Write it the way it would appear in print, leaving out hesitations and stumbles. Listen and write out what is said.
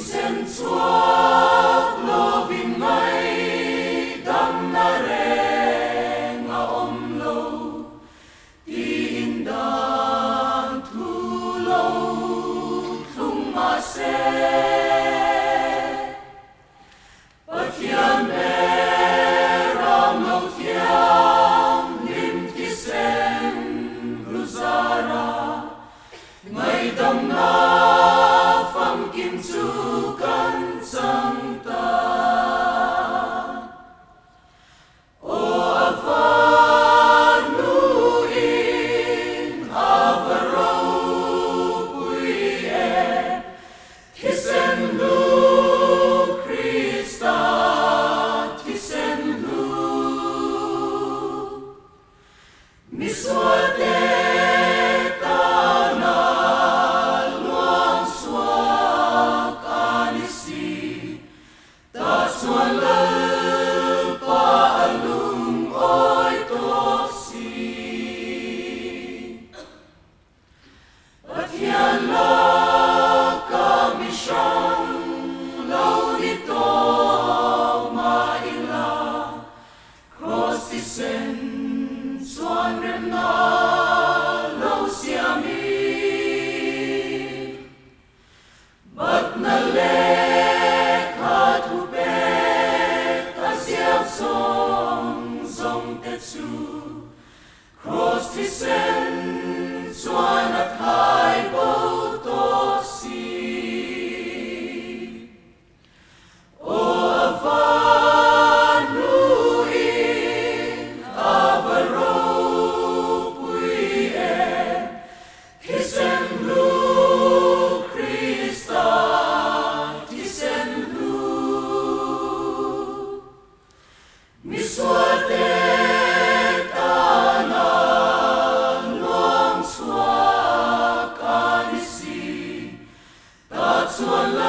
Sensuak loving ngay dam na rin nga omlo di indang tulo tumase patyan meram lo tiang lim kisen ruzara ngay dam na pham kim chu kan sang ta o avanuin avaro pui e kisen lu Krista kisen lu miswate Xuân rem na lâu siami bat na le kha thu pe ta siap song song tetsu cross the sen Xuân at hai bo to si o avanuin avaro miswate tanan luang swa kanisi tat suan